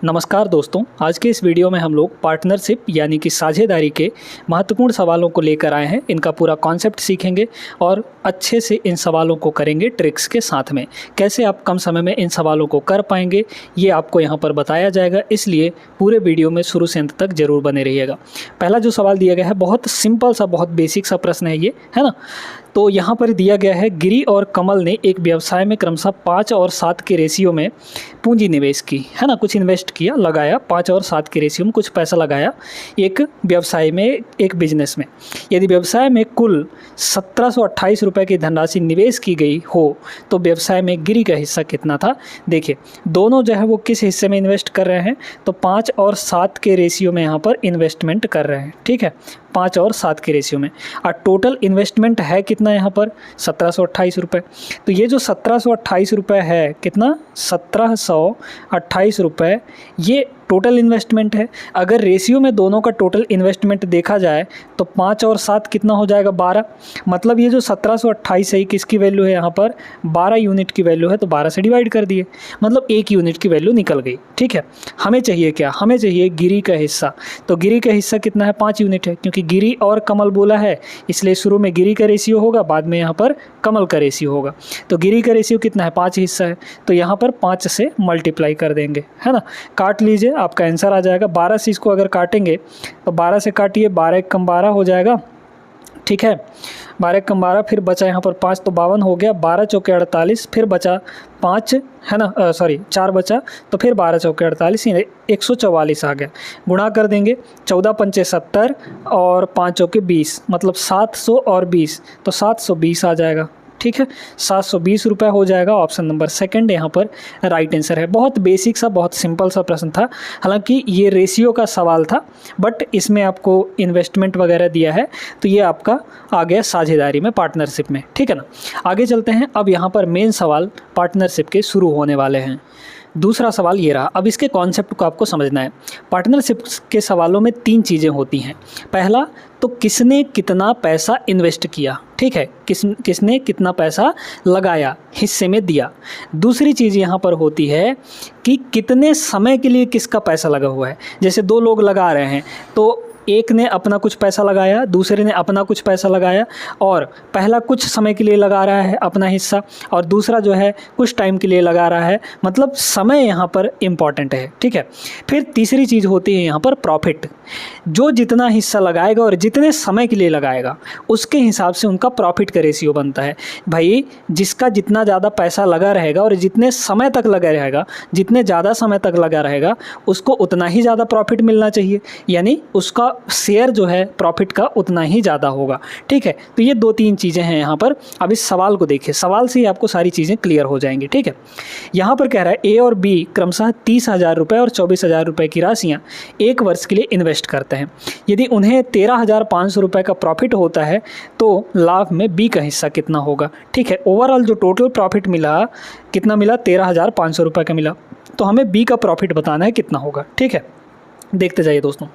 नमस्कार दोस्तों, आज के इस वीडियो में हम लोग पार्टनरशिप यानी कि साझेदारी के महत्वपूर्ण सवालों को लेकर आए हैं। इनका पूरा कॉन्सेप्ट सीखेंगे और अच्छे से इन सवालों को करेंगे ट्रिक्स के साथ में। कैसे आप कम समय में इन सवालों को कर पाएंगे ये आपको यहाँ पर बताया जाएगा, इसलिए पूरे वीडियो में शुरू से अंत तक जरूर बने रहिएगा। पहला जो सवाल दिया गया है बहुत सिंपल सा, बहुत बेसिक सा प्रश्न है ये, है ना। तो यहाँ पर दिया गया है, गिरी और कमल ने एक व्यवसाय में क्रमशः 5 और 7 के रेशियो में पूंजी निवेश की, है ना। कुछ इन्वेस्ट किया, लगाया, 5 और 7 के रेशियो में कुछ पैसा लगाया एक व्यवसाय में, एक बिजनेस में। यदि व्यवसाय में कुल 1728 रुपये की धनराशि निवेश की गई हो तो व्यवसाय में गिरी का हिस्सा कितना था। देखिए दोनों जो है वो किस हिस्से में इन्वेस्ट कर रहे हैं, तो 5 और 7 के रेशियो में यहाँ पर इन्वेस्टमेंट कर रहे हैं, ठीक है, 5 और 7 के रेशियो में। और टोटल इन्वेस्टमेंट है कितना यहाँ पर, 1728 रुपये। तो ये जो 1728 रुपये है, कितना, 1728 रुपये, ये टोटल इन्वेस्टमेंट है। अगर रेशियो में दोनों का टोटल इन्वेस्टमेंट देखा जाए तो 5 और 7 कितना हो जाएगा, 12। मतलब ये जो 1728 है किसकी वैल्यू है यहाँ पर, 12 यूनिट की वैल्यू है, तो 12 से डिवाइड कर दिए, मतलब 1 यूनिट की वैल्यू निकल गई, ठीक है। हमें चाहिए क्या, हमें चाहिए गिरी का हिस्सा। तो गिरी का हिस्सा कितना है, 5 यूनिट है, क्योंकि गिरी और कमल बोला है इसलिए शुरू में गिरी का रेशियो होगा, बाद में यहाँ पर कमल का रेशियो होगा। तो गिरी का रेशियो कितना है, 5 हिस्सा है, तो यहाँ पर 5 से मल्टीप्लाई कर देंगे, है ना। काट लीजिए, आपका आंसर आ जाएगा। 12 से इसको अगर काटेंगे तो 12 से काटिए, 12 एक कम 12 हो जाएगा, ठीक है। 12 एक कम 12, फिर बचा यहाँ पर 5 तो 52 हो गया, 12 चौके 48, फिर बचा 5, है ना, 4 बचा, तो फिर 12 चौके 48, 144 आ गया। गुणा कर देंगे, 14 पंचे 70 और 5 चौके 20, मतलब 700 और 20, तो 720 आ जाएगा, ठीक है। 720 रुपये हो जाएगा। ऑप्शन नंबर सेकंड यहाँ पर राइट आंसर है। बहुत बेसिक सा, बहुत सिंपल सा प्रश्न था। हालांकि ये रेशियो का सवाल था, बट इसमें आपको इन्वेस्टमेंट वगैरह दिया है, तो ये आपका आ गया साझेदारी में, पार्टनरशिप में, ठीक है ना। आगे चलते हैं। अब यहाँ पर मेन सवाल पार्टनरशिप के शुरू होने वाले हैं। दूसरा सवाल ये रहा। अब इसके कॉन्सेप्ट को आपको समझना है। पार्टनरशिप के सवालों में 3 चीज़ें होती हैं। पहला तो किसने कितना पैसा इन्वेस्ट किया, ठीक है, किसने कितना पैसा लगाया, हिस्से में दिया। दूसरी चीज़ यहाँ पर होती है कि कितने समय के लिए किसका पैसा लगा हुआ है। जैसे 2 लोग लगा रहे हैं, तो एक ने अपना कुछ पैसा लगाया, दूसरे ने अपना कुछ पैसा लगाया, और पहला कुछ समय के लिए लगा रहा है अपना हिस्सा, और दूसरा जो है कुछ टाइम के लिए लगा रहा है, मतलब समय यहाँ पर इम्पॉर्टेंट है, ठीक है। फिर तीसरी चीज़ होती है यहाँ पर प्रॉफिट। जो जितना हिस्सा लगाएगा और जितने समय के लिए लगाएगा उसके हिसाब से उनका प्रॉफिट का रेशियो बनता है। भाई जिसका जितना ज़्यादा पैसा लगा रहेगा और जितने समय तक लगा रहेगा, जितने ज़्यादा समय तक लगा रहेगा, उसको उतना ही ज़्यादा प्रॉफिट मिलना चाहिए, यानी उसका शेयर जो है प्रॉफिट का उतना ही ज़्यादा होगा, ठीक है। तो ये 2-3 चीज़ें हैं यहाँ पर। अब इस सवाल को देखिए, सवाल से ही आपको सारी चीज़ें क्लियर हो जाएंगी, ठीक है। यहाँ पर कह रहा है ए और बी क्रमशः 30,000 रुपये और 24,000 रुपये की राशियाँ 1 वर्ष के लिए इन्वेस्ट करते हैं। यदि उन्हें 13,500 रुपये का प्रॉफिट होता है तो लाभ में बी का हिस्सा कितना होगा, ठीक है। ओवरऑल जो टोटल प्रॉफिट मिला, कितना मिला, 13,500 रुपये का मिला, तो हमें बी का प्रॉफिट बताना है कितना होगा, ठीक है। देखते जाइए दोस्तों।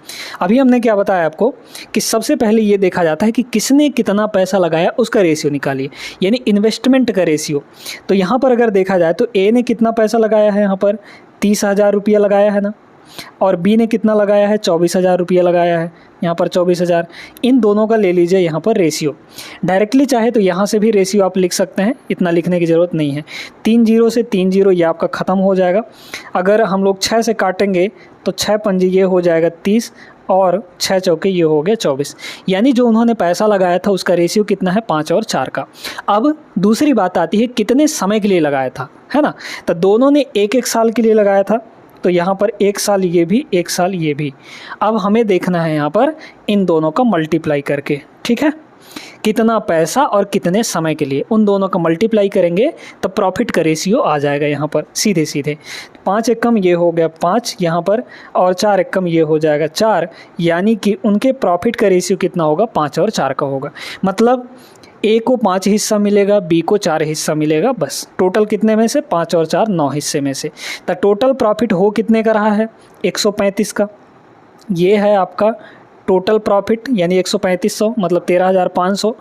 अभी हमने क्या बताया आपको कि सबसे पहले ये देखा जाता है कि किसने कितना पैसा लगाया, उसका रेशियो निकालिए, यानी इन्वेस्टमेंट का रेशियो। तो यहाँ पर अगर देखा जाए तो ए ने कितना पैसा लगाया है, यहाँ पर 30,000 रुपया लगाया है ना, और बी ने कितना लगाया है, 24,000 रुपया लगाया है, यहाँ पर 24,000। इन दोनों का ले लीजिए यहाँ पर रेशियो। डायरेक्टली चाहे तो यहाँ से भी रेशियो आप लिख सकते हैं, इतना लिखने की ज़रूरत नहीं है। 3 0 से 3 0 ये आपका ख़त्म हो जाएगा। अगर हम लोग 6 से काटेंगे तो 6 पंजे ये हो जाएगा 30, और 6 चौके ये हो गया 24। यानी जो उन्होंने पैसा लगाया था उसका रेशियो कितना है, 5 और 4 का। अब दूसरी बात आती है कितने समय के लिए लगाया था, है ना। तो दोनों ने 1-1 साल के लिए लगाया था, तो यहाँ पर 1 साल ये भी, 1 साल ये भी। अब हमें देखना है यहाँ पर इन दोनों का मल्टीप्लाई करके, ठीक है। कितना पैसा और कितने समय के लिए, उन दोनों का मल्टीप्लाई करेंगे तो प्रॉफिट का रेशियो आ जाएगा यहाँ पर सीधे सीधे। 5 एकम ये हो गया 5 यहाँ पर, और 4 एकम ये हो जाएगा 4, यानी कि उनके प्रॉफिट का रेशियो कितना होगा, 5 और 4 का होगा। मतलब ए को 5 हिस्सा मिलेगा, बी को 4 हिस्सा मिलेगा, बस। टोटल कितने में से, 5 और 4 9 हिस्से में से। तो टोटल प्रॉफिट हो कितने का रहा है, 135 का। ये है आपका टोटल प्रॉफिट यानी 13500 मतलब 13500,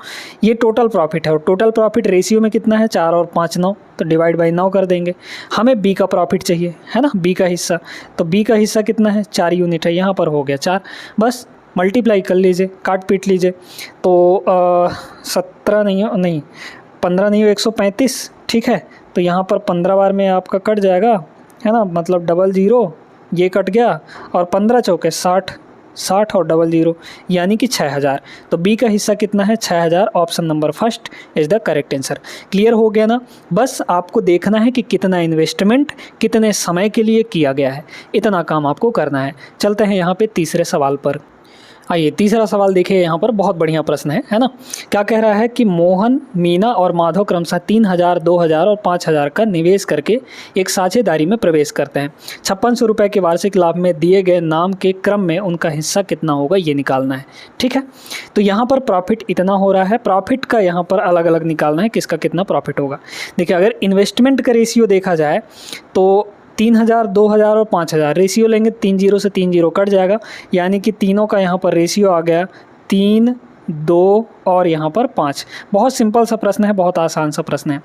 ये टोटल प्रॉफिट है। और टोटल प्रॉफिट रेशियो में कितना है 4 और 5 9, तो डिवाइड बाई 9 कर देंगे। हमें बी का प्रॉफिट चाहिए है ना, बी का हिस्सा, तो बी का हिस्सा कितना है 4 यूनिट है, यहाँ पर हो गया 4, बस मल्टीप्लाई कर लीजिए, काट पीट लीजिए। तो 17 नहीं 15 नहीं 135, ठीक है। तो यहाँ पर 15 बार में आपका कट जाएगा है ना, मतलब 00 ये कट गया, और 15 चौके 60 और 00 यानी कि 6000। तो बी का हिस्सा कितना है 6000, option number first is the correct answer. Clear हो गया ना। बस आपको देखना है कि कितना इन्वेस्टमेंट कितने समय के लिए किया गया है, इतना काम आपको करना है। चलते हैं यहाँ पे तीसरे सवाल पर। आइए तीसरा सवाल देखिए, यहाँ पर बहुत बढ़िया प्रश्न है ना। क्या कह रहा है कि मोहन, मीना और माधव क्रमशः 3000, 2000 और 5000 का निवेश करके एक साझेदारी में प्रवेश करते हैं। 5600 रुपये के वार्षिक लाभ में दिए गए नाम के क्रम में उनका हिस्सा कितना होगा ये निकालना है, ठीक है। तो यहाँ पर प्रॉफिट इतना हो रहा है, प्रॉफिट का यहाँ पर अलग अलग निकालना है किसका कितना प्रॉफिट होगा। देखिए अगर इन्वेस्टमेंट का रेशियो देखा जाए तो 3000, 2000 और 5000 रेशियो लेंगे, 3 0 से 3 0 कट जाएगा, यानी कि तीनों का यहाँ पर रेशियो आ गया 3, 2 और यहाँ पर 5। बहुत सिंपल सा प्रश्न है, बहुत आसान सा प्रश्न है।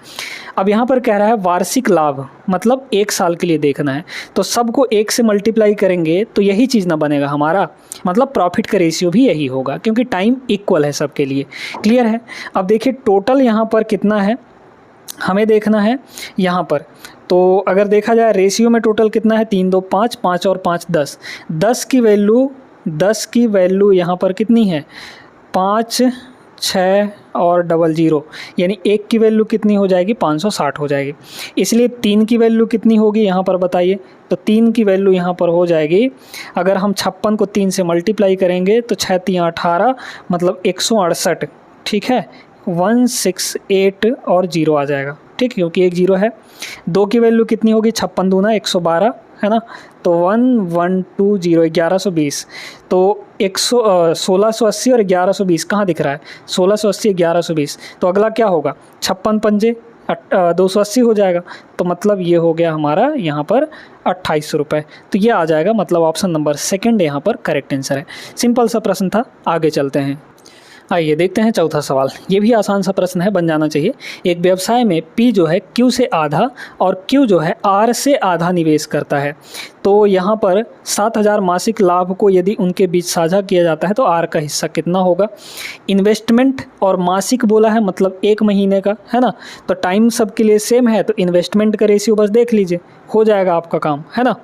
अब यहाँ पर कह रहा है वार्षिक लाभ, मतलब 1 साल के लिए देखना है, तो सबको 1 से मल्टीप्लाई करेंगे तो यही चीज़ ना बनेगा हमारा, मतलब प्रॉफिट का रेशियो भी यही होगा, क्योंकि टाइम इक्वल है सबके लिए। क्लियर है। अब देखिए टोटल यहाँ पर कितना है हमें देखना है यहाँ पर। तो अगर देखा जाए रेशियो में टोटल कितना है 3 2 5, 5 और 5 10, 10 की वैल्यू यहाँ पर कितनी है 5 6 और 00, यानी 1 की वैल्यू कितनी हो जाएगी 560 हो जाएगी। इसलिए 3 की वैल्यू कितनी होगी यहाँ पर बताइए। तो 3 की वैल्यू यहाँ पर हो जाएगी, अगर हम 56 को 3 से मल्टीप्लाई करेंगे तो 6 3 18 मतलब 168, ठीक है। 168 और 0 आ जाएगा, ठीक, क्योंकि एक 0 है। 2 की वैल्यू कितनी होगी 56 दूना 112 है ना, तो 1120 1120, तो 1680 और 1120 कहाँ दिख रहा है 1680 1120, तो अगला क्या होगा 56 पंजे 280 हो जाएगा, तो मतलब ये हो गया हमारा यहाँ पर 2800 रुपये। तो ये आ जाएगा, मतलब ऑप्शन नंबर सेकंड यहाँ पर करेक्ट आंसर है। सिंपल सा प्रश्न था, आगे चलते हैं। आइए देखते हैं चौथा सवाल। ये भी आसान सा प्रश्न है, बन जाना चाहिए। एक व्यवसाय में P जो है Q से आधा और Q जो है R से आधा निवेश करता है। तो यहाँ पर 7000 मासिक लाभ को यदि उनके बीच साझा किया जाता है तो R का हिस्सा कितना होगा। इन्वेस्टमेंट और मासिक बोला है, मतलब 1 महीने का है ना, तो टाइम सबके लिए सेम है, तो इन्वेस्टमेंट का रेशियो बस देख लीजिए, हो जाएगा आपका काम है ना।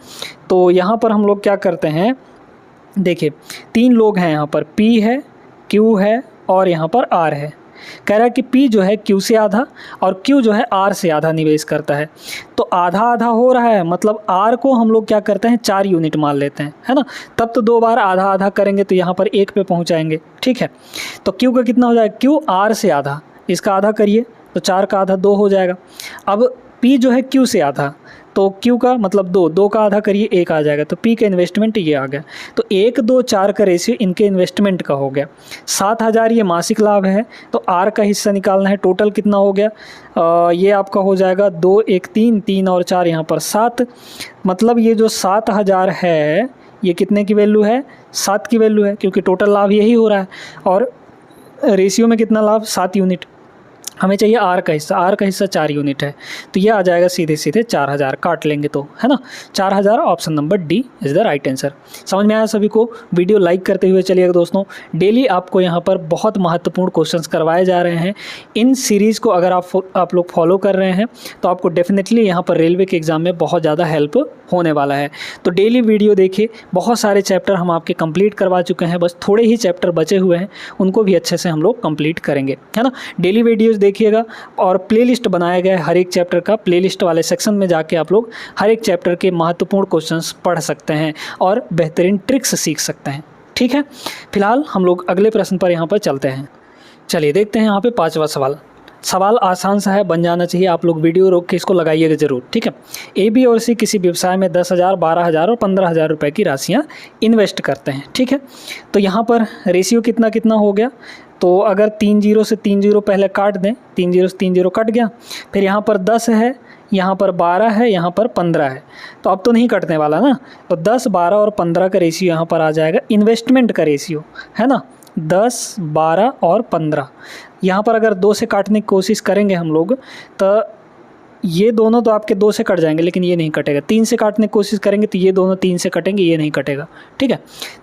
तो यहाँ पर हम लोग क्या करते हैं, देखिए 3 लोग हैं यहाँ पर, P है, Q है और यहाँ पर R है। कह रहा है कि P जो है Q से आधा और Q जो है R से आधा निवेश करता है। तो आधा आधा हो रहा है, मतलब R को हम लोग क्या करते हैं 4 यूनिट मान लेते हैं है ना, तब तो 2 बार आधा आधा करेंगे तो यहाँ पर 1 पे पहुँचाएंगे, ठीक है। तो Q का कितना हो जाएगा, Q R से आधा, इसका आधा करिए तो 4 का आधा 2 हो जाएगा। अब P जो है Q से आधा, तो Q का मतलब 2 का आधा करिए 1 आ जाएगा, तो P का इन्वेस्टमेंट ये आ गया। तो 1 2 4 का रेशियो इनके इन्वेस्टमेंट का हो गया। 7000 ये मासिक लाभ है, तो R का हिस्सा निकालना है। टोटल कितना हो गया, ये आपका हो जाएगा 2 1 3 3 और 4 यहाँ पर 7, मतलब ये जो 7000 है ये कितने की वैल्यू है 7 की वैल्यू है, क्योंकि टोटल लाभ यही हो रहा है और रेशियो में कितना लाभ 7 यूनिट। हमें चाहिए R का हिस्सा 4 यूनिट है, तो ये आ जाएगा सीधे सीधे 4000, काट लेंगे तो है ना 4000, option number D is the right answer. समझ में आया सभी को। वीडियो लाइक करते हुए चलिएगा दोस्तों। डेली आपको यहाँ पर बहुत महत्वपूर्ण क्वेश्चंस करवाए जा रहे हैं। इन सीरीज़ को अगर आप लोग फॉलो कर रहे हैं तो आपको डेफिनेटली यहाँ पर रेलवे के एग्ज़ाम में बहुत ज़्यादा हेल्प होने वाला है। तो डेली वीडियो देखिए, बहुत सारे चैप्टर हम आपके कंप्लीट करवा चुके हैं, बस थोड़े ही चैप्टर बचे हुए हैं, उनको भी अच्छे से हम लोग कंप्लीट करेंगे है ना। डेली वीडियोस देखिएगा और प्लेलिस्ट बनाया गया है हर एक चैप्टर का, प्लेलिस्ट वाले सेक्शन में जाके आप लोग हर एक चैप्टर के महत्वपूर्ण क्वेश्चंस पढ़ सकते हैं और बेहतरीन ट्रिक्स सीख सकते हैं, ठीक है। फिलहाल हम लोग अगले प्रश्न पर यहाँ पर चलते हैं। चलिए देखते हैं यहाँ पे 5वां सवाल आसान सा है, बन जाना चाहिए। आप लोग वीडियो रोक के इसको लगाइएगा ज़रूर, ठीक है। ए, बी और सी किसी व्यवसाय में 10,000, 12,000 और 15,000 रुपये की राशियाँ इन्वेस्ट करते हैं, ठीक है। तो यहाँ पर रेशियो कितना कितना हो गया, तो अगर 3 0 से 3 0 पहले काट दें, 3 0 से 3 0 कट गया, फिर यहाँ पर 10 है, यहाँ पर 12 है, यहाँ पर 15 है, तो अब तो नहीं कटने वाला ना। तो 10, 12 और 15 का रेशियो यहाँ पर आ जाएगा इन्वेस्टमेंट का रेशियो, है ना। 10, 12 और 15 यहाँ पर अगर 2 से काटने की कोशिश करेंगे हम लोग तो ये दोनों तो आपके 2 से कट जाएंगे, लेकिन ये नहीं कटेगा। 3 से काटने की कोशिश करेंगे तो ये दोनों 3 से कटेंगे, ये नहीं कटेगा, ठीक है।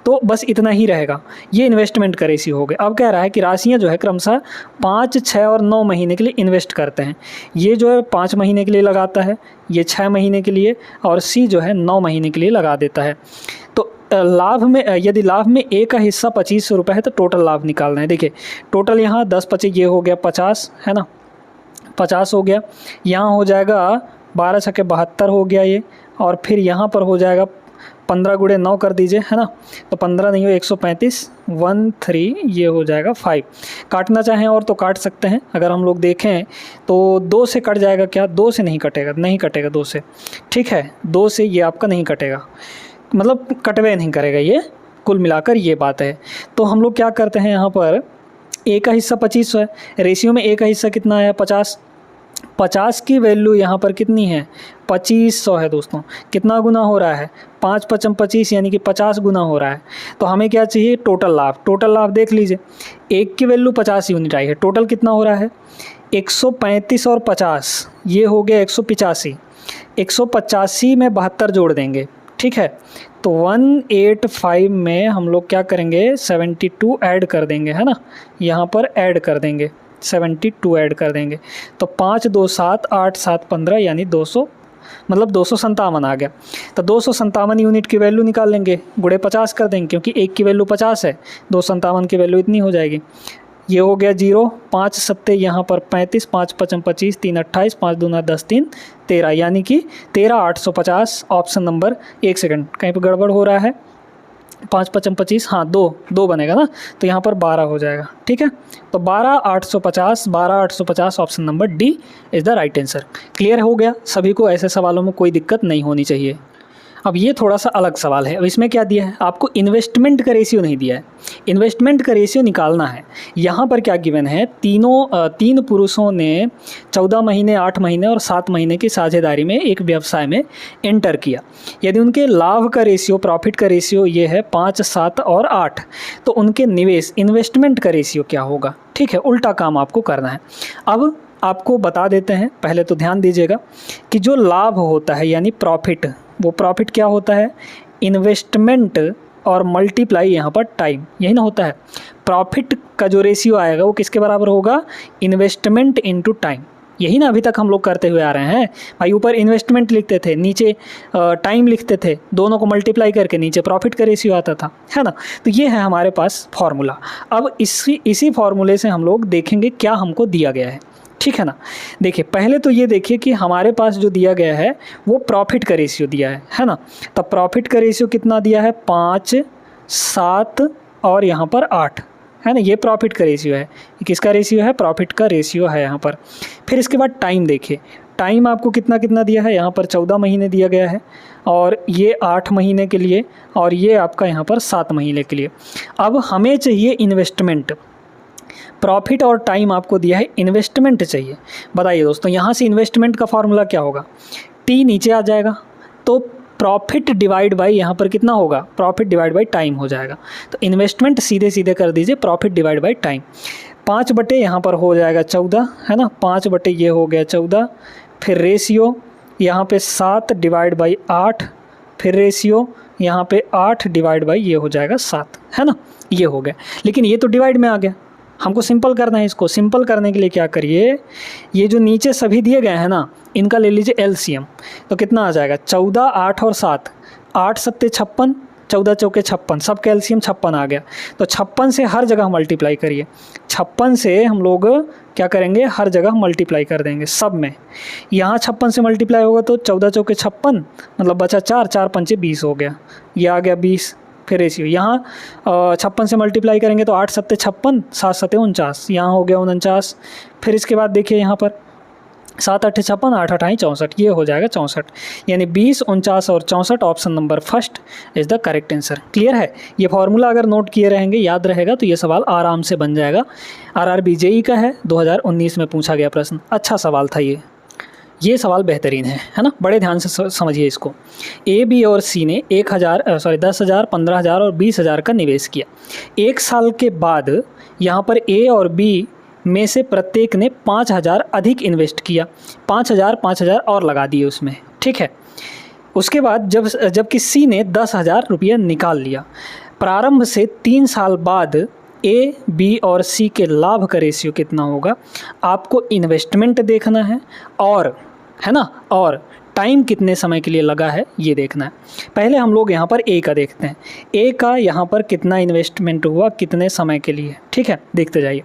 तो बस इतना ही रहेगा। ये इन्वेस्टमेंट का रेशियो हो गया। अब कह रहा है कि राशियाँ जो है क्रमशः 5, 6 और 9 महीने के लिए इन्वेस्ट करते हैं। ये जो है 5 महीने के लिए लगाता है, ये 6 महीने के लिए, और सी जो है 9 महीने के लिए लगा देता है। तो लाभ में, यदि लाभ में ए का हिस्सा 25 रुपये है तो टोटल लाभ निकालना है। देखिए टोटल यहाँ 10, 25 ये हो गया 50, है ना, 50 हो गया। यहाँ हो जाएगा 12 छक्के 72 हो गया ये, और फिर यहाँ पर हो जाएगा 15 गुणे 9 कर दीजिए, है ना, तो 15 नहीं हो 135, 13 ये हो जाएगा 5। काटना चाहें और तो काट सकते हैं। अगर हम लोग देखें तो 2 से कट जाएगा क्या? 2 से नहीं कटेगा, नहीं कटेगा 2 से, ठीक है। 2 से ये आपका नहीं कटेगा, मतलब कटवे नहीं करेगा ये, कुल मिलाकर ये बात है। तो हम लोग क्या करते हैं, यहाँ पर ए का हिस्सा 2500 है, रेशियो में ए का हिस्सा कितना है 50। 50 की वैल्यू यहाँ पर कितनी है 2500 है दोस्तों। कितना गुना हो रहा है 5 5 25, यानी कि 50 गुना हो रहा है। तो हमें क्या चाहिए टोटल लाभ। टोटल लाभ देख लीजिए, एक की वैल्यू 50 यूनिट आई है, टोटल कितना हो रहा है 135 और 50 ये हो गया 185। 185 में 72 जोड़ देंगे, ठीक है। तो 185 में हम लोग क्या करेंगे 72 ऐड कर देंगे, है ना, यहाँ पर ऐड कर देंगे 72 ऐड कर देंगे। तो 5 2 7 8 7 15 यानी 200, मतलब 257 आ गया। तो 257 यूनिट की वैल्यू निकाल लेंगे, गुणे 50 कर देंगे, क्योंकि एक की वैल्यू 50 है, 257 की वैल्यू इतनी हो जाएगी। ये हो गया 0, 5 सत्ते यहाँ पर 35, 5 5 25, 3 28, 5 दूना 10, 3 13, यानी कि 13850। ऑप्शन नंबर, एक सेकंड कहीं पर गड़बड़ हो रहा है, 5 5 25, हाँ 2 बनेगा ना, तो यहाँ पर 12 हो जाएगा, ठीक है। तो 12850, 12850 option number D is the right answer. Clear हो गया सभी को? ऐसे सवालों में कोई दिक्कत नहीं होनी चाहिए। अब ये थोड़ा सा अलग सवाल है। अब इसमें क्या दिया है आपको, इन्वेस्टमेंट का रेशियो नहीं दिया है, इन्वेस्टमेंट का रेशियो निकालना है। यहाँ पर क्या गिवन है, तीन पुरुषों ने 14 महीने, 8 महीने और 7 महीने की साझेदारी में एक व्यवसाय में एंटर किया। यदि उनके लाभ का रेशियो, प्रॉफिट का रेशियो ये है 5, 7 और 8, तो उनके निवेश, इन्वेस्टमेंट का रेशियो क्या होगा, ठीक है। उल्टा काम आपको करना है। अब आपको बता देते हैं, पहले तो ध्यान दीजिएगा कि जो लाभ होता है यानी प्रॉफिट, वो प्रॉफिट क्या होता है, इन्वेस्टमेंट और मल्टीप्लाई यहाँ पर टाइम, यही ना होता है। प्रॉफिट का जो रेशियो आएगा वो किसके बराबर होगा, इन्वेस्टमेंट इनटू टाइम। यही ना अभी तक हम लोग करते हुए आ रहे हैं भाई। ऊपर इन्वेस्टमेंट लिखते थे, नीचे टाइम लिखते थे, दोनों को मल्टीप्लाई करके नीचे प्रॉफिट का रेशियो आता था, है ना। तो ये है हमारे पास फॉर्मूला। अब इसी फॉर्मूले से हम लोग देखेंगे क्या हमको दिया गया है, ठीक है ना। देखिए पहले तो ये देखिए कि हमारे पास जो दिया गया है वो प्रॉफिट का रेशियो दिया है ना। तब प्रॉफिट का रेशियो कितना दिया है 5, 7 और यहाँ पर 8, है ना। ये प्रॉफिट का रेशियो है। किसका रेशियो है, प्रॉफिट का रेशियो है यहाँ पर। फिर इसके बाद टाइम देखिए, टाइम आपको कितना कितना दिया है, यहाँ पर 14 महीने दिया गया है, और ये 8 महीने के लिए, और ये आपका यहाँ पर 7 महीने के लिए। अब हमें चाहिए इन्वेस्टमेंट, प्रॉफिट और टाइम आपको दिया है, इन्वेस्टमेंट चाहिए। बताइए दोस्तों, यहाँ से इन्वेस्टमेंट का फॉर्मूला क्या होगा, टी नीचे आ जाएगा, तो प्रॉफिट डिवाइड बाई यहाँ पर कितना होगा, प्रॉफिट डिवाइड बाई टाइम हो जाएगा। तो इन्वेस्टमेंट सीधे सीधे कर दीजिए प्रॉफिट डिवाइड बाई टाइम। 5 बटे यहाँ पर हो जाएगा 14, है ना, 5 बटे ये हो गया 14। फिर रेशियो यहाँ पे 7 डिवाइड बाई 8, फिर रेशियो यहाँ पे 8 डिवाइड बाई ये हो जाएगा 7, है ना। ये हो गया, लेकिन ये तो डिवाइड में आ गया, हमको सिंपल करना है। इसको सिंपल करने के लिए क्या करिए, ये जो नीचे सभी दिए गए हैं ना, इनका ले लीजिए एलसीएम। तो कितना आ जाएगा 14, 8 और 7, 8 सत्ते 56, 14 चौके 56, सबका एलसीएम 56 आ गया। तो 56 से हर जगह मल्टीप्लाई करिए, 56 से हम लोग क्या करेंगे, हर जगह मल्टीप्लाई कर देंगे सब में। यहाँ 56 से मल्टीप्लाई होगा तो 14 चौके 56, मतलब बचा 4, 4 पंचे 20 हो गया, ये आ गया 20। फिर रेशियो यहाँ 56 से मल्टीप्लाई करेंगे तो 8 सत्ते 56, 7 सत्ते 49, यहाँ हो गया 49। फिर इसके बाद देखिए यहाँ पर 7 8 56, 8 8 64, ये हो जाएगा 64, यानी 20, 49 और 64 option number first is the correct answer. Clear है? ये फॉर्मूला अगर नोट किए रहेंगे, याद रहेगा, तो ये सवाल आराम से बन जाएगा। RRB JEE का है, 2019 में पूछा गया प्रश्न, अच्छा सवाल था ये। ये सवाल बेहतरीन है ना, बड़े ध्यान से समझिए इसको। ए, बी और सी ने 10,000, 15,000 और 20,000 का निवेश किया। एक साल के बाद यहाँ पर ए और बी में से प्रत्येक ने 5,000 अधिक इन्वेस्ट किया, 5,000 और लगा दिए उसमें, ठीक है। उसके बाद जबकि सी ने 10,000 रुपया निकाल लिया। प्रारंभ से 3 साल बाद ए, बी और सी के लाभ का रेशियो कितना होगा, आपको इन्वेस्टमेंट देखना है और, है ना, और टाइम कितने समय के लिए लगा है ये देखना है। पहले हम लोग यहाँ पर ए का देखते हैं। ए का यहाँ पर कितना इन्वेस्टमेंट हुआ, कितने समय के लिए, ठीक है, देखते जाइए।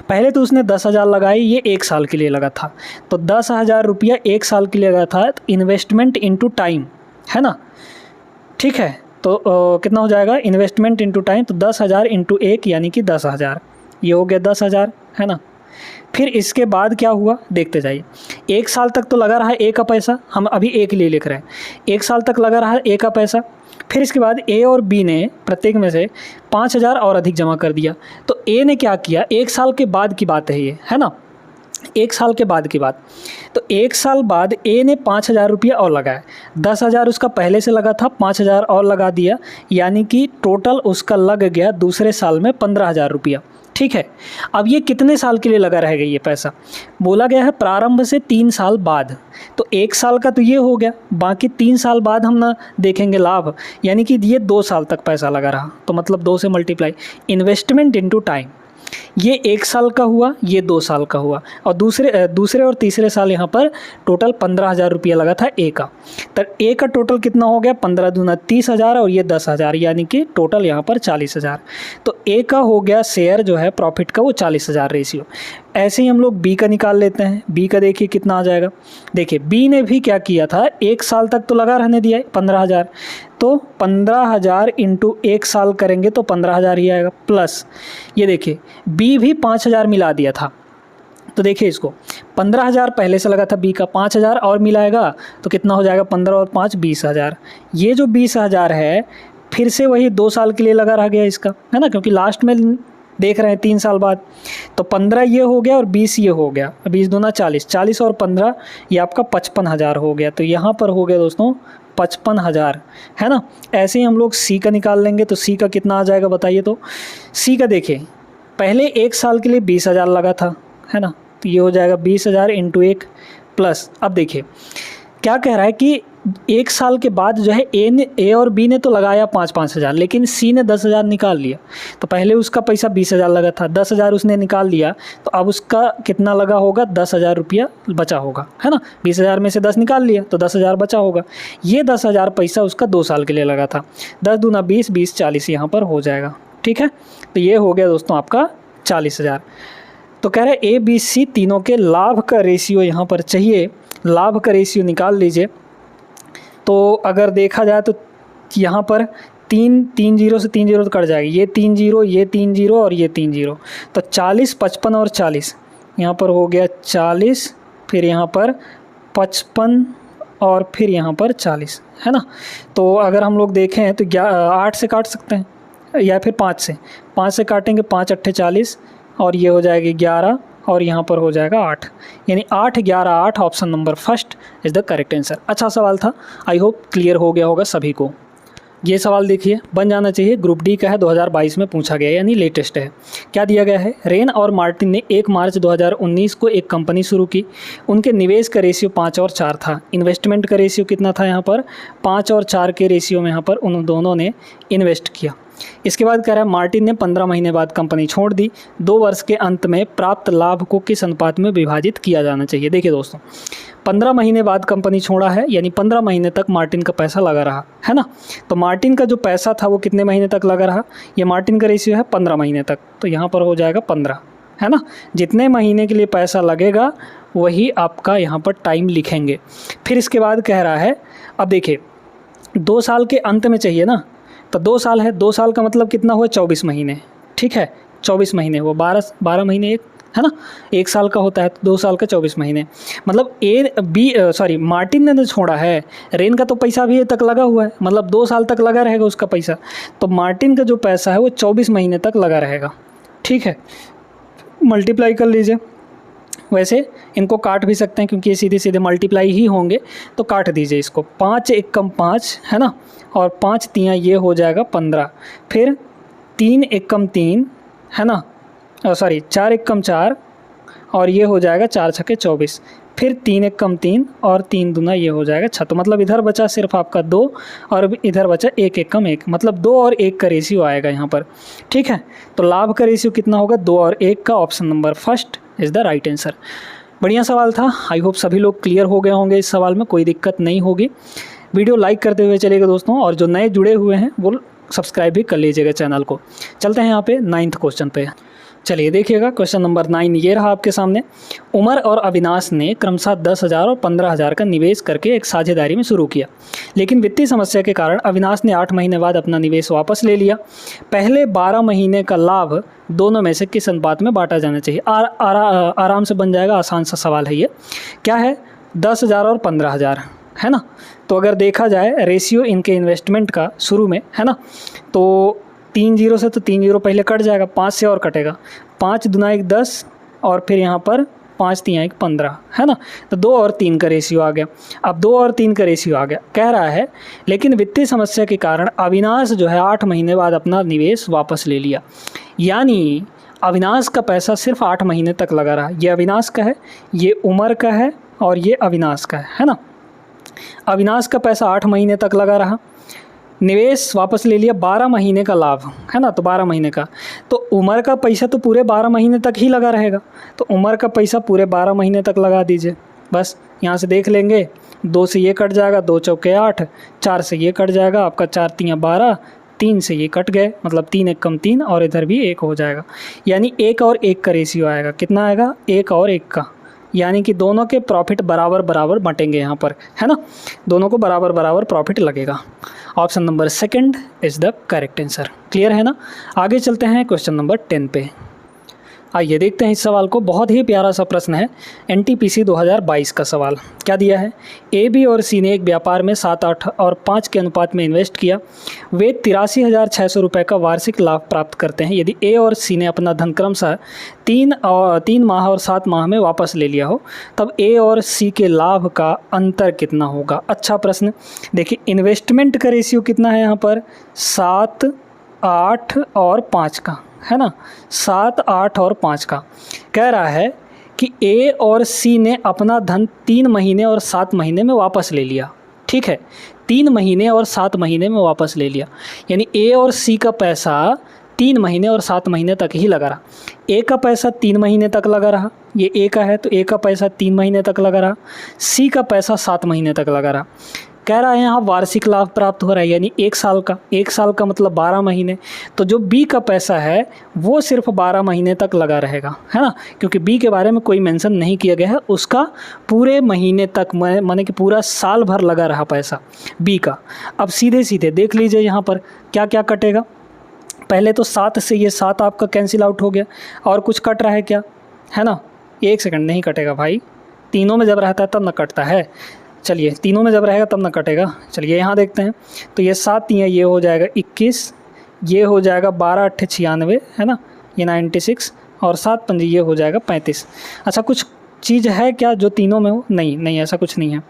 पहले तो उसने 10,000 लगाई, ये 1 साल के लिए लगा था, तो 10,000 रुपया 1 साल के लिए लगा था, तो इन्वेस्टमेंट इंटू टाइम, है ना, ठीक है। तो कितना हो जाएगा इन्वेस्टमेंट इंटू टाइम, तो 10,000 इंटू 1 यानी कि 10,000, ये हो गया 10,000, है ना। फिर इसके बाद क्या हुआ देखते जाइए। 1 साल तक तो लगा रहा है ए का पैसा, हम अभी ए के लिए लिख रहे हैं, 1 साल तक लगा रहा है ए का पैसा। फिर इसके बाद ए और बी ने प्रत्येक में से 5,000 और अधिक जमा कर दिया। तो ए ने क्या किया, 1 साल के बाद की बात है ये, है ना, 1 साल के बाद की बात। तो 1 साल बाद ए ने 5,000 रुपया और लगाया, 10,000 उसका पहले से लगा था, 5,000 और लगा दिया, यानी कि टोटल उसका लग गया दूसरे साल में 15,000 रुपया, ठीक है। अब ये कितने साल के लिए लगा रहेगा ये पैसा, बोला गया है प्रारंभ से 3 साल बाद, तो 1 साल का तो ये हो गया, बाकी 3 साल बाद हम ना देखेंगे लाभ, यानी कि ये 2 साल तक पैसा लगा रहा, तो मतलब 2 से मल्टीप्लाई, इन्वेस्टमेंट इनटू टाइम, ये 1 साल का हुआ, ये 2 साल का हुआ, और दूसरे और तीसरे साल यहाँ पर टोटल 15,000 रुपया लगा था ए का। तो ए का टोटल कितना हो गया, 15 दूना 30,000 और ये 10,000, यानी कि टोटल यहाँ पर 40,000। तो ए का हो गया शेयर जो है प्रॉफिट का, वो 40,000 रेशियो। ऐसे ही हम लोग बी का निकाल लेते हैं। बी का देखिए कितना आ जाएगा, देखिए बी ने भी क्या किया था, 1 साल तक तो लगा रहने दिया है 15,000, तो 15,000 इंटू 1 साल करेंगे तो 15,000 ही आएगा, प्लस ये देखिए बी भी 5,000 मिला दिया था। तो देखिए इसको 15,000 पहले से लगा था बी का, 5,000 और मिलाएगा तो कितना हो जाएगा, 15 और 5 20,000। ये जो 20,000 है फिर से वही 2 साल के लिए लगा रह गया इसका, है ना, क्योंकि लास्ट में देख रहे हैं 3 साल बाद। तो 15 ये हो गया और 20 ये हो गया, 20 दूना 40, 40 और 15 ये आपका 55,000 हो गया। तो यहाँ पर हो गया दोस्तों 55,000, है ना। ऐसे ही हम लोग सी का निकाल लेंगे, तो सी का कितना आ जाएगा बताइए। तो सी का देखिए पहले 1 साल के लिए 20,000 लगा था, है ना, तो ये हो जाएगा 20,000 इंटू 1 प्लस। अब देखिए क्या कह रहा है कि 1 साल के बाद जो है ए और बी ने तो लगाया 5,000, लेकिन सी ने 10,000 निकाल लिया। तो पहले उसका पैसा 20,000 लगा था, 10,000 उसने निकाल लिया, तो अब उसका कितना लगा होगा, 10,000 रुपया बचा होगा, है ना। 20,000 में से 10 निकाल लिया तो 10,000 बचा होगा। ये 10,000 पैसा उसका 2 साल के लिए लगा था, 10 दूना 20, 20 40 यहाँ पर हो जाएगा, ठीक है। तो ये हो गया दोस्तों आपका 40,000। तो कह रहे ए बी सी तीनों के लाभ का रेशियो यहाँ पर चाहिए, लाभ का रेशियो निकाल लीजिए। तो अगर देखा जाए तो यहाँ पर 3 जीरो से 3 जीरो तो कट जाएगी, ये 3 जीरो, ये 3 जीरो और ये 3 जीरो, तो 40, 55 और 40 यहाँ पर हो गया 40, फिर यहाँ पर 55 और फिर यहाँ पर 40, है ना। तो अगर हम लोग देखें तो 8 से काट सकते हैं या फिर 5 से काटेंगे, 5 अट्ठे 40 और ये हो जाएगी 11 और यहाँ पर हो जाएगा 8, यानी 8 11 8, option number first is the correct answer. अच्छा सवाल था, आई होप क्लियर हो गया होगा सभी को। ये सवाल देखिए बन जाना चाहिए, ग्रुप डी का है, 2022 में पूछा गया यानी लेटेस्ट है। क्या दिया गया है, रेन और मार्टिन ने 1 मार्च 2019 को एक कंपनी शुरू की। उनके निवेश का रेशियो 5 और 4 था। इन्वेस्टमेंट का रेशियो कितना था, यहाँ पर 5 और 4 के रेशियो में यहाँ पर उन दोनों ने इन्वेस्ट किया। इसके बाद कह रहा है मार्टिन ने 15 महीने बाद कंपनी छोड़ दी। 2 वर्ष के अंत में प्राप्त लाभ को किस अनुपात में विभाजित किया जाना चाहिए। देखिए दोस्तों 15 महीने बाद कंपनी छोड़ा है, यानी 15 महीने तक मार्टिन का पैसा लगा रहा, है ना। तो मार्टिन का जो पैसा था वो कितने महीने तक लगा रहा, ये मार्टिन का रेशियो है 15 महीने तक, तो यहाँ पर हो जाएगा 15, है ना। जितने महीने के लिए पैसा लगेगा वही आपका यहाँ पर टाइम लिखेंगे। फिर इसके बाद कह रहा है, अब देखिए 2 साल के अंत में चाहिए ना, तो 2 साल है, 2 साल का मतलब कितना हुआ 24 महीने, ठीक है, 24 महीने हुआ, 12 महीने एक, है ना, 1 साल का होता है तो 2 साल का 24 महीने, मतलब मार्टिन ने छोड़ा है, रेन का तो पैसा भी तक लगा हुआ है, मतलब 2 साल तक लगा रहेगा उसका पैसा, तो मार्टिन का जो पैसा है वो 24 महीने तक लगा रहेगा, ठीक है। मल्टीप्लाई कर लीजिए, वैसे इनको काट भी सकते हैं क्योंकि ये सीधे सीधे मल्टीप्लाई ही होंगे, तो काट दीजिए इसको। 5 एक कम 5 है ना, और 5 तियाँ ये हो जाएगा 15। फिर 3 एक कम 3 है ना, सॉरी 4 एक कम 4 और ये हो जाएगा 4 छक्के 24। फिर 3 एक कम 3 और 3 दूना ये हो जाएगा 6। तो मतलब इधर बचा सिर्फ आपका 2 और इधर बचा 1 एक कम 1, मतलब 2 और 1 का रेशियो आएगा यहाँ पर। ठीक है, तो लाभ का रेशियो कितना होगा, 2 और 1 का। Option number first is the right answer. बढ़िया सवाल था, आई होप सभी लोग क्लियर हो गए होंगे, इस सवाल में कोई दिक्कत नहीं होगी। वीडियो लाइक करते हुए चलिएगा दोस्तों, और जो नए जुड़े हुए हैं वो सब्सक्राइब भी कर लीजिएगा चैनल को। चलते हैं यहाँ पे 9th क्वेश्चन पे। चलिए देखिएगा, क्वेश्चन नंबर 9 ये रहा आपके सामने। उमर और अविनाश ने क्रमशः 10,000 और 15,000 का निवेश करके एक साझेदारी में शुरू किया, लेकिन वित्तीय समस्या के कारण अविनाश ने 8 महीने बाद अपना निवेश वापस ले लिया। पहले 12 महीने का लाभ दोनों में से किस अनुपात में बांटा जाना चाहिए? आराम से बन जाएगा, आसान सा सवाल है ये। क्या है, 10,000 और 15,000 है ना। तो अगर देखा जाए रेशियो इनके इन्वेस्टमेंट का शुरू में है ना, तो 3 जीरो से तो 3 जीरो पहले कट जाएगा, 5 से और कटेगा, 5 दूना 1 10 और फिर यहाँ पर 5 तियाँ 1 15 है ना। तो 2 और 3 का रेशियो आ गया। अब 2 और 3 का रेशियो आ गया, कह रहा है लेकिन वित्तीय समस्या के कारण अविनाश जो है 8 महीने बाद अपना निवेश वापस ले लिया। यानी अविनाश का पैसा सिर्फ 8 महीने तक लगा रहा। ये अविनाश का है, ये उमर का है और ये अविनाश का है ना। अविनाश का पैसा 8 महीने तक लगा रहा, निवेश वापस ले लिया, 12 महीने का लाभ है ना, तो 12 महीने का। तो उमर का पैसा तो पूरे 12 महीने तक ही लगा रहेगा, तो उमर का पैसा पूरे 12 महीने तक लगा दीजिए। बस यहाँ से देख लेंगे, 2 से ये कट जाएगा, 2 चौके 8, 4 से ये कट जाएगा आपका, 4 तियाँ 12, 3 से ये कट गए, मतलब 3 एक कम 3 और इधर भी 1 हो जाएगा। यानी 1 और 1 का रेशियो आएगा, कितना आएगा, 1 और 1 का। यानी कि दोनों के प्रॉफिट बराबर बराबर बटेंगे यहाँ पर है ना, दोनों को बराबर बराबर प्रॉफिट लगेगा। Option number second is the correct answer. Clear है ना। आगे चलते हैं क्वेश्चन नंबर 10 पे। आइए देखते हैं इस सवाल को, बहुत ही प्यारा सा प्रश्न है, NTPC 2022 का सवाल। क्या दिया है, A, B और C ने एक व्यापार में 7, 8 और 5 के अनुपात में इन्वेस्ट किया। वे 83,600 रुपये का वार्षिक लाभ प्राप्त करते हैं। यदि A और C ने अपना धन क्रमशः 3 माह और 7 माह में वापस ले लिया हो, तब A और C के लाभ का अंतर कितना होगा। अच्छा प्रश्न। देखिए इन्वेस्टमेंट का रेशियो कितना है यहाँ पर, 7, 8 और 5 का है ना, 7, 8 और 5 का। कह रहा है कि A और C ने अपना धन 3 महीने और 7 महीने में वापस ले लिया। ठीक है, 3 महीने और 7 महीने में वापस ले लिया, यानी A और C का पैसा 3 महीने और 7 महीने तक ही लगा रहा। A का पैसा 3 महीने तक लगा रहा, ये A का है तो A का पैसा 3 महीने तक लगा रहा, C का पैसा 7 महीने तक लगा रहा। कह रहा है यहाँ वार्षिक लाभ प्राप्त हो रहा है, यानी 1 साल का, 1 साल का मतलब 12 महीने। तो जो B का पैसा है वो सिर्फ 12 महीने तक लगा रहेगा है ना, क्योंकि B के बारे में कोई मेंशन नहीं किया गया है, उसका पूरे महीने तक माने कि पूरा साल भर लगा रहा पैसा B का। अब सीधे सीधे देख लीजिए यहाँ पर क्या क्या कटेगा। पहले तो 7 से ये 7 आपका कैंसिल आउट हो गया, और कुछ कट रहा है क्या, है ना। 1 सेकंड, नहीं कटेगा भाई, तीनों में जब रहता है तब ना कटता है। चलिए तीनों में जब रहेगा तब ना कटेगा। चलिए यहाँ देखते हैं, तो ये 7 ये हो जाएगा 21, ये हो जाएगा 12 8 96 है ना, ये 96 और 7 5 ये हो जाएगा 35। अच्छा कुछ चीज़ है क्या जो तीनों में हो, नहीं ऐसा कुछ नहीं है।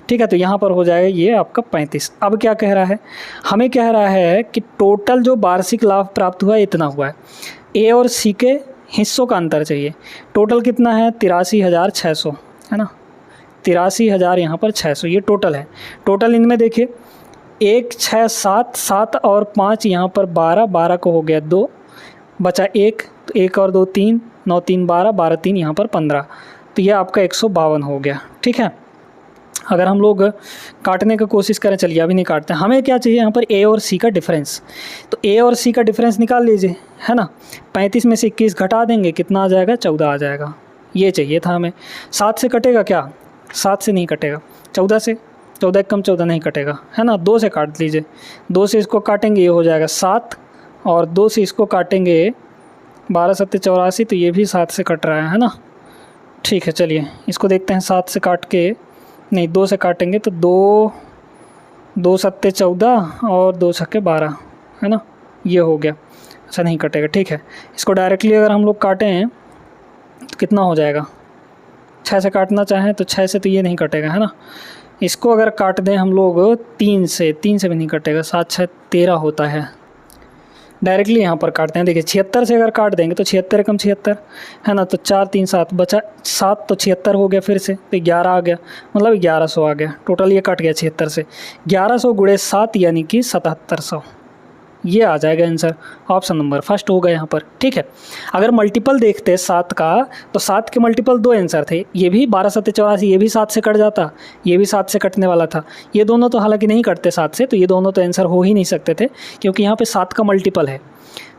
ठीक है, तो यहाँ पर हो जाएगा ये आपका 35। अब क्या कह रहा है, हमें कह रहा है कि टोटल जो वार्षिक लाभ प्राप्त हुआ है इतना हुआ है। A और C के हिस्सों का अंतर चाहिए। टोटल कितना है, 83,600 है ना, 83,000 यहाँ पर 600, ये टोटल है। टोटल इनमें देखिए 1 6 7 7 और 5 यहाँ पर 12 12 को हो गया 2, बचा 1 तो 1 और 2 3, 9 3 12 12 3 यहाँ पर 15, तो ये आपका 152 हो गया। ठीक है, अगर हम लोग काटने की कोशिश करें, चलिए अभी नहीं काटते, हमें क्या चाहिए यहाँ पर A और C का डिफरेंस। तो A और C का डिफरेंस निकाल लीजिए है ना। 35 में से 21 घटा देंगे, कितना आ जाएगा, 14 आ जाएगा। ये चाहिए था हमें। 7 से कटेगा क्या, 7 से नहीं कटेगा, 14 से, 14 कम 14 नहीं कटेगा है ना। 2 से काट लीजिए, 2 से इसको काटेंगे ये हो जाएगा 7, और 2 से इसको काटेंगे 12 7 84, तो ये भी 7 से कट रहा है ना। ठीक है, चलिए इसको देखते हैं। 7 से काट के, नहीं 2 से काटेंगे तो 2 7 14 और 2 6 12 है ना, ये हो गया। अच्छा नहीं कटेगा, ठीक है। इसको डायरेक्टली अगर हम लोग काटें तो कितना हो जाएगा, 6 से काटना चाहें तो 6 से तो ये नहीं कटेगा, है ना। इसको अगर काट दें हम लोग 3 से भी नहीं कटेगा, 7 6 13 होता है। डायरेक्टली यहाँ पर काटते हैं, देखिए 76 से अगर काट देंगे तो 76 कम 76 है ना, तो 4 3 7 बचा 7, तो 76 हो गया फिर से, तो 11 आ गया, मतलब 1100 आ गया टोटल। ये कट गया 76 से, 1100 गुणे 7 यानी कि 7700, ये आ जाएगा आंसर। ऑप्शन नंबर फर्स्ट होगा यहाँ पर, ठीक है। अगर मल्टीपल देखते हैं 7 का, तो 7 के मल्टीपल 2 आंसर थे, ये भी 12 7 84, ये भी 7 से कट जाता, ये भी 7 से कटने वाला था। ये दोनों तो हालांकि नहीं कटते 7 से, तो ये दोनों तो आंसर हो ही नहीं सकते थे, क्योंकि यहाँ पे 7 का मल्टीपल है।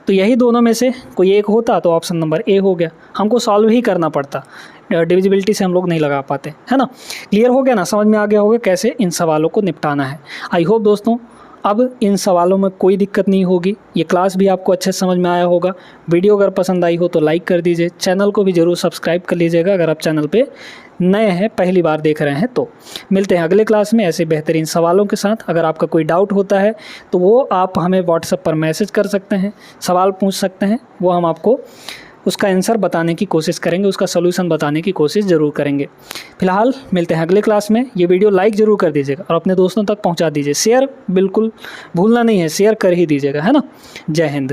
तो यही दोनों में से कोई एक होता तो ऑप्शन नंबर ए हो गया, हमको सॉल्व ही करना पड़ता, डिविजिबिलिटी से हम लोग नहीं लगा पाते, है ना। क्लियर हो गया ना, समझ में आ गया होगा कैसे इन सवालों को निपटाना है। आई होप दोस्तों अब इन सवालों में कोई दिक्कत नहीं होगी, ये क्लास भी आपको अच्छे से समझ में आया होगा। वीडियो अगर पसंद आई हो तो लाइक कर दीजिए, चैनल को भी ज़रूर सब्सक्राइब कर लीजिएगा अगर आप चैनल पे नए हैं, पहली बार देख रहे हैं तो। मिलते हैं अगले क्लास में ऐसे बेहतरीन सवालों के साथ। अगर आपका कोई डाउट होता है तो वो आप हमें व्हाट्सएप पर मैसेज कर सकते हैं, सवाल पूछ सकते हैं, वो हम आपको उसका आंसर बताने की कोशिश करेंगे, उसका सलूशन बताने की कोशिश ज़रूर करेंगे। फिलहाल मिलते हैं अगले क्लास में। ये वीडियो लाइक ज़रूर कर दीजिएगा और अपने दोस्तों तक पहुंचा दीजिए, शेयर बिल्कुल भूलना नहीं है, शेयर कर ही दीजिएगा, है ना। जय हिंद।